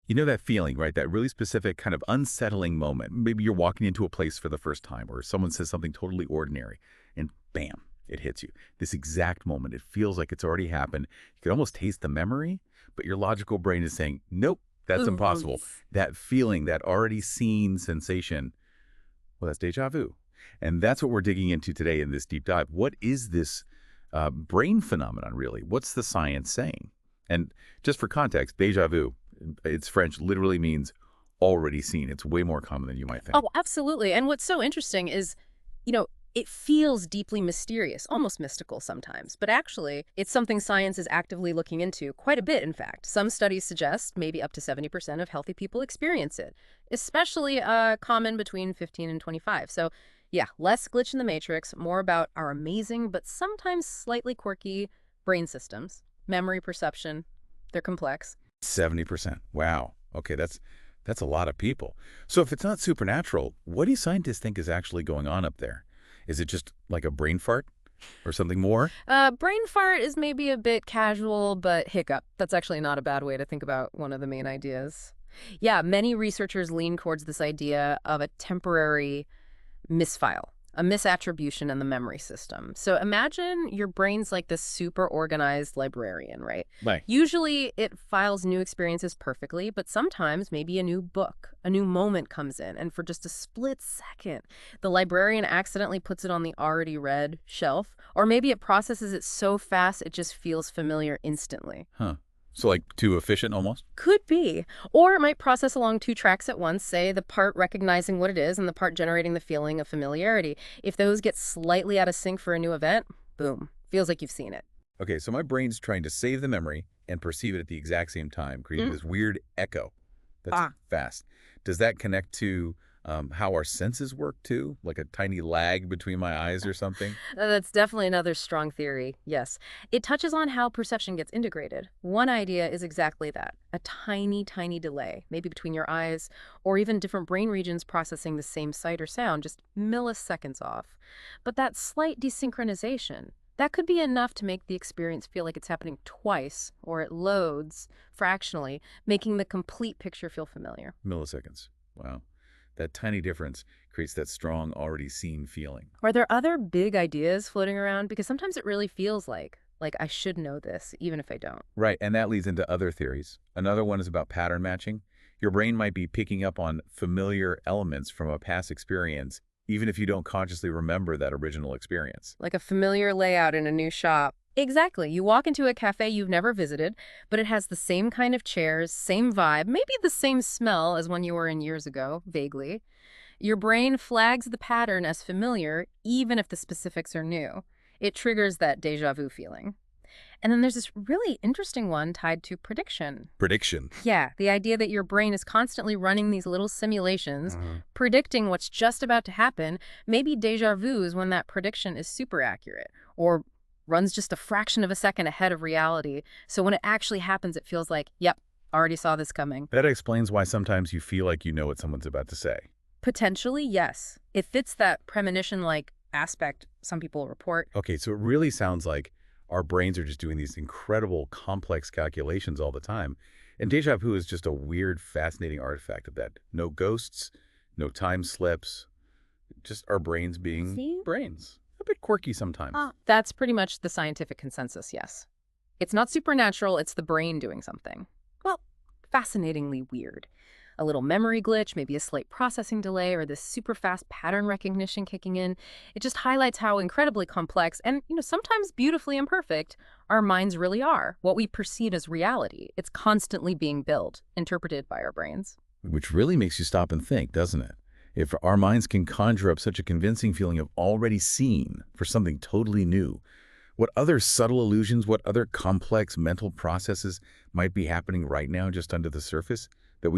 You know that feeling, right? That really specific kind of unsettling moment. Maybe you're walking into a place for the first time or someone says something totally ordinary and bam, it hits you. This exact moment, it feels like it's already happened. You could almost taste the memory, but your logical brain is saying, nope, that's impossible. Oof. That feeling, that already seen sensation, well, that's deja vu. And that's what we're digging into today in this deep dive. What is this brain phenomenon, really? What's the science saying? And just for context, deja vu, it's French, literally means already seen. It's way more common than you might think. Oh, absolutely. And what's so interesting is, it feels deeply mysterious, almost mystical sometimes. But actually, it's something science is actively looking into, quite a bit, in fact. Some studies suggest maybe up to 70% of healthy people experience it, especially common between 15 and 25. So, yeah, less glitch in the matrix, more about our amazing but sometimes slightly quirky brain systems, memory, perception. They're complex. 70%. Wow. Okay, that's a lot of people. So if it's not supernatural, what do scientists think is actually going on up there? Is it just like a brain fart or something more? Brain fart is maybe a bit casual, but hiccup. That's actually not a bad way to think about one of the main ideas. Yeah, many researchers lean towards this idea of a temporary misfile, a misattribution in the memory system. So imagine your brain's like this super organized librarian, right? Right. Usually it files new experiences perfectly, but sometimes maybe a new book, a new moment comes in, and for just a split second, the librarian accidentally puts it on the already read shelf, or maybe it processes it so fast it just feels familiar instantly. Huh. So like too efficient almost? Could be. Or it might process along two tracks at once, say the part recognizing what it is and the part generating the feeling of familiarity. If those get slightly out of sync for a new event, boom, feels like you've seen it. Okay, so my brain's trying to save the memory and perceive it at the exact same time, creating this weird echo. That's Ah. fast. Does that connect to how our senses work too? Like a tiny lag between my eyes or something? That's definitely another strong theory, yes. It touches on how perception gets integrated. One idea is exactly that, a tiny, tiny delay, maybe between your eyes, or even different brain regions processing the same sight or sound, just milliseconds off. But that slight desynchronization, that could be enough to make the experience feel like it's happening twice, or it loads fractionally, making the complete picture feel familiar. Milliseconds. Wow. That tiny difference creates that strong, already seen feeling. Are there other big ideas floating around? Because sometimes it really feels like I should know this, even if I don't. Right, and that leads into other theories. Another one is about pattern matching. Your brain might be picking up on familiar elements from a past experience, even if you don't consciously remember that original experience. Like a familiar layout in a new shop. Exactly. You walk into a cafe you've never visited, but it has the same kind of chairs, same vibe, maybe the same smell as when you were in years ago, vaguely. Your brain flags the pattern as familiar, even if the specifics are new. It triggers that deja vu feeling. And then there's this really interesting one tied to prediction. Prediction. Yeah, the idea that your brain is constantly running these little simulations, predicting what's just about to happen. Maybe deja vu is when that prediction is super accurate, or runs just a fraction of a second ahead of reality. So when it actually happens, it feels like, yep, already saw this coming. That explains why sometimes you feel like you know what someone's about to say. Potentially, yes. It fits that premonition-like aspect some people report. Okay, so it really sounds like our brains are just doing these incredible, complex calculations all the time. And deja vu is just a weird, fascinating artifact of that. No ghosts, no time slips, just our brains being See? brains. A bit quirky sometimes. That's pretty much the scientific consensus, yes. It's not supernatural, it's the brain doing something. Well, fascinatingly weird. A little memory glitch, maybe a slight processing delay, or this super fast pattern recognition kicking in. It just highlights how incredibly complex and, sometimes beautifully imperfect our minds really are. What we perceive as reality. It's constantly being built, interpreted by our brains. Which really makes you stop and think, doesn't it? If our minds can conjure up such a convincing feeling of already seen for something totally new, what other subtle illusions, what other complex mental processes might be happening right now just under the surface?